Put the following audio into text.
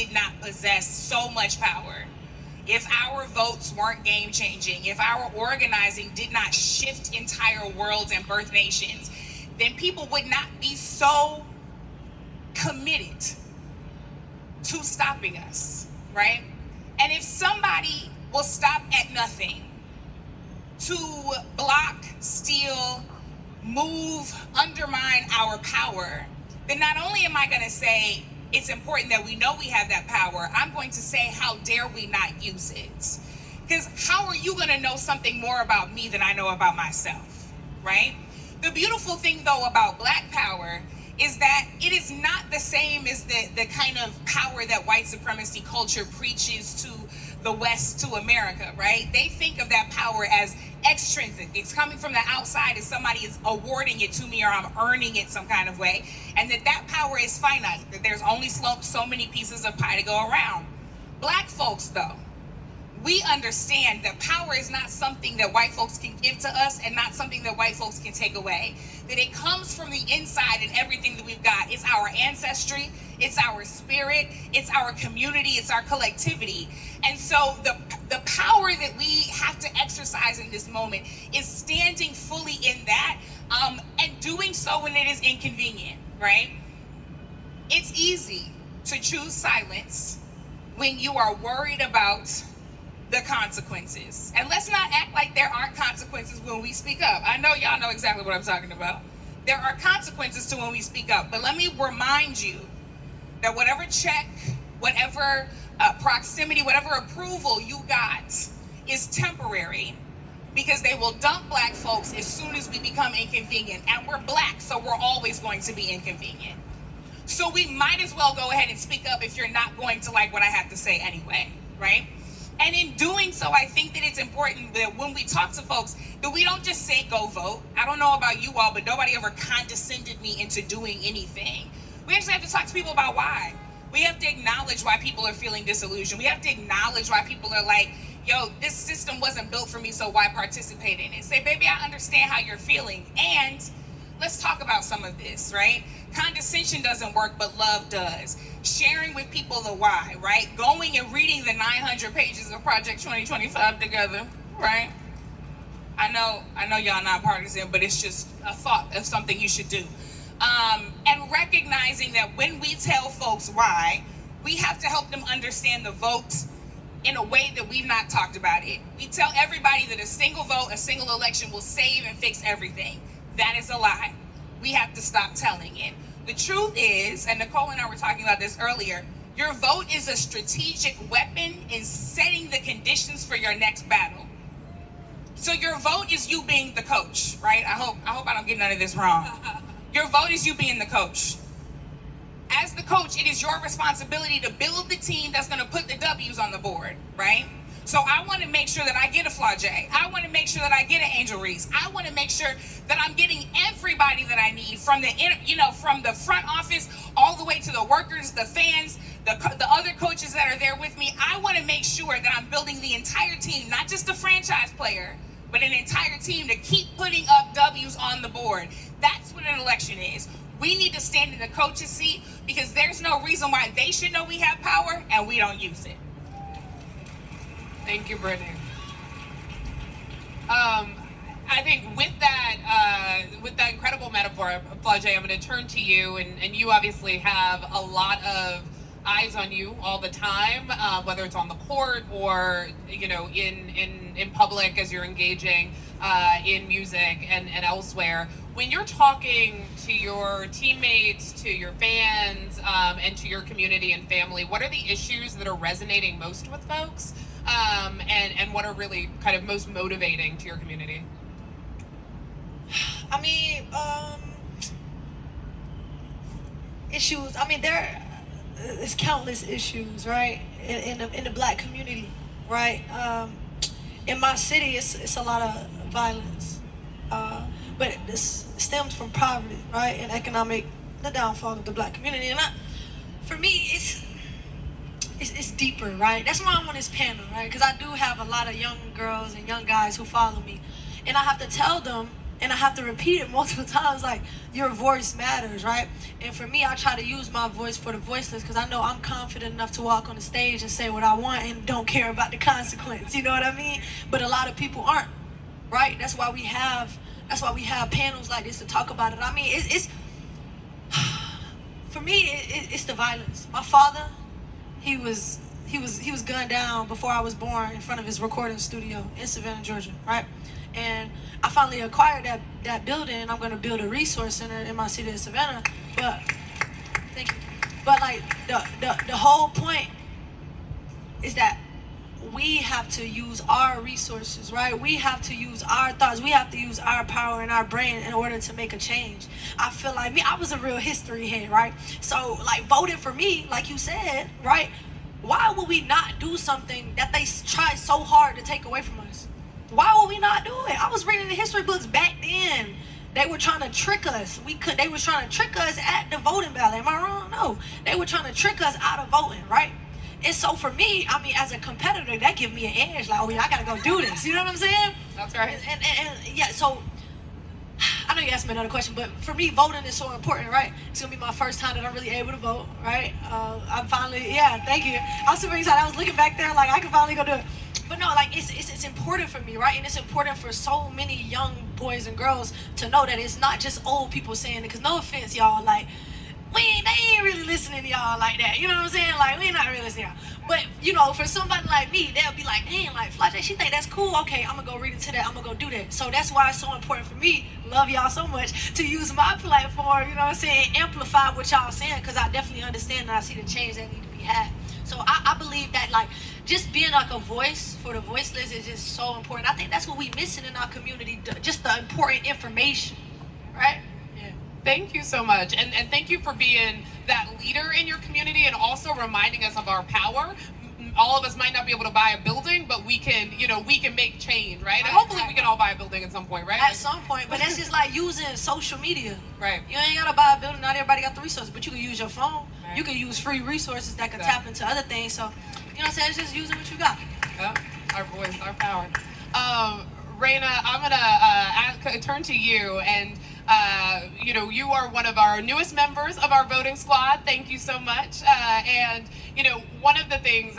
did not possess so much power, if our votes weren't game-changing, if our organizing did not shift entire worlds and birth nations, then people would not be so committed to stopping us, right? And if somebody will stop at nothing to block, steal, move, undermine our power, then not only am I going to say it's important that we know we have that power, I'm going to say, how dare we not use it? Because how are you going to know something more about me than I know about myself, right? The beautiful thing, though, about Black power is that it is not the same as the kind of power that white supremacy culture preaches to the West, to America, right? They think of that power as extrinsic. It's coming from the outside, as somebody is awarding it to me, or I'm earning it some kind of way, and that power is finite, that there's only so many pieces of pie to go around. Black folks, though, we understand that power is not something that white folks can give to us, and not something that white folks can take away. That it comes from the inside, and everything that we've got. It's our ancestry, it's our spirit, it's our community, it's our collectivity. And so the power that we have to exercise in this moment is standing fully in that, and doing so when it is inconvenient, right? It's easy to choose silence when you are worried about the consequences. And let's not act like there aren't consequences when we speak up. I know y'all know exactly what I'm talking about. There are consequences to when we speak up. But let me remind you that whatever check, whatever proximity, whatever approval you got is temporary, because they will dump Black folks as soon as we become inconvenient. And we're Black, so we're always going to be inconvenient. So we might as well go ahead and speak up if you're not going to like what I have to say anyway, right? And in doing so, I think that it's important that when we talk to folks, that we don't just say, go vote. I don't know about you all, but nobody ever condescended me into doing anything. We actually have to talk to people about why. We have to acknowledge why people are feeling disillusioned. We have to acknowledge why people are like, yo, this system wasn't built for me, so why participate in it? Say, baby, I understand how you're feeling, and let's talk about some of this, right? Condescension doesn't work, but love does. Sharing with people the why, right? Going and reading the 900 pages of Project 2025 together, right? I know y'all not partisan, but it's just a thought of something you should do. And recognizing that when we tell folks why, we have to help them understand the vote in a way that we've not talked about it. We tell everybody that a single vote, a single election will save and fix everything. That is a lie. We have to stop telling it. The truth is, and Nicole and I were talking about this earlier, your vote is a strategic weapon in setting the conditions for your next battle. So your vote is you being the coach, right? I hope I don't get none of this wrong. Your vote is you being the coach. As the coach, it is your responsibility to build the team that's going to put the W's on the board, right? So I want to make sure that I get a Flau'jae. I want to make sure that I get an Angel Reese. I want to make sure that I'm getting everybody that I need, from from the front office all the way to the workers, the fans, the other coaches that are there with me. I want to make sure that I'm building the entire team, not just a franchise player, but an entire team to keep putting up W's on the board. That's what an election is. We need to stand in the coach's seat, because there's no reason why they should know we have power and we don't use it. Thank you, Brittany. I think with that incredible metaphor, Flau'jae, I'm going to turn to you, and you obviously have a lot of eyes on you all the time, whether it's on the court or in public as you're engaging in music and elsewhere. When you're talking to your teammates, to your fans, and to your community and family, what are the issues that are resonating most with folks? And what are really kind of most motivating to your community? I mean, issues. I mean, there's countless issues, right? In the Black community, right? In my city, it's a lot of violence, but this stems from poverty, right? And the downfall of the Black community. And for me, it's deeper, right? That's why I'm on this panel, right? Because I do have a lot of young girls and young guys who follow me, and I have to tell them and I have to repeat it multiple times, like, your voice matters, right? And for me, I try to use my voice for the voiceless, because I know I'm confident enough to walk on the stage and say what I want and don't care about the consequence, you know what I mean? But a lot of people aren't, right? That's why we have panels like this to talk about it. I mean, it's for me, it's the violence. My father, he was gunned down before I was born in front of his recording studio in Savannah, Georgia, right? And I finally acquired that building. I'm going to build a resource center in my city of Savannah. But thank you. But like the whole point is that we have to use our resources, right? We have to use our thoughts. We have to use our power and our brain in order to make a change. I feel like I was a real history head, right? So like voting for me, like you said, right? Why would we not do something that they try so hard to take away from us? Why would we not do it? I was reading the history books back then. They were trying to trick us. They were trying to trick us at the voting ballot. Am I wrong? No. They were trying to trick us out of voting, right? And so for me, I mean, as a competitor, that gives me an edge. Like, oh yeah, I gotta go do this. You know what I'm saying? That's right. And yeah, so I know you asked me another question, but for me, voting is so important, right? It's gonna be my first time that I'm really able to vote, right? I'm finally, yeah, thank you. I was super excited. I was looking back there, like I can finally go do it. But no, like it's important for me, right? And it's important for so many young boys and girls to know that it's not just old people saying it. Because no offense, y'all, like they ain't really listening to y'all like that. You know what I'm saying? Like we not really listening to y'all. But you know, for somebody like me, they'll be like, damn, like Flajay, she think that's cool. Okay, I'm gonna go read into that. I'm gonna go do that. So that's why it's so important for me. Love y'all so much to use my platform. You know what I'm saying? Amplify what y'all saying, because I definitely understand and I see the change that need to be had. So I believe that like just being like a voice for the voiceless is just so important. I think that's what we missing in our community, just the important information, right? Yeah. Thank you so much. And thank you for being that leader in your community and also reminding us of our power. All of us might not be able to buy a building, but we can make change, right? And hopefully we can all buy a building at some point, right? At some point, but that's just like using social media. Right. You ain't gotta buy a building, not everybody got the resources, but you can use your phone. Right. You can use free resources that can tap into other things. So, you know what I'm saying? It's just using what you got. Yeah, our voice, our power. Raina, I'm gonna turn to you, and you are one of our newest members of our voting squad. Thank you so much. And one of the things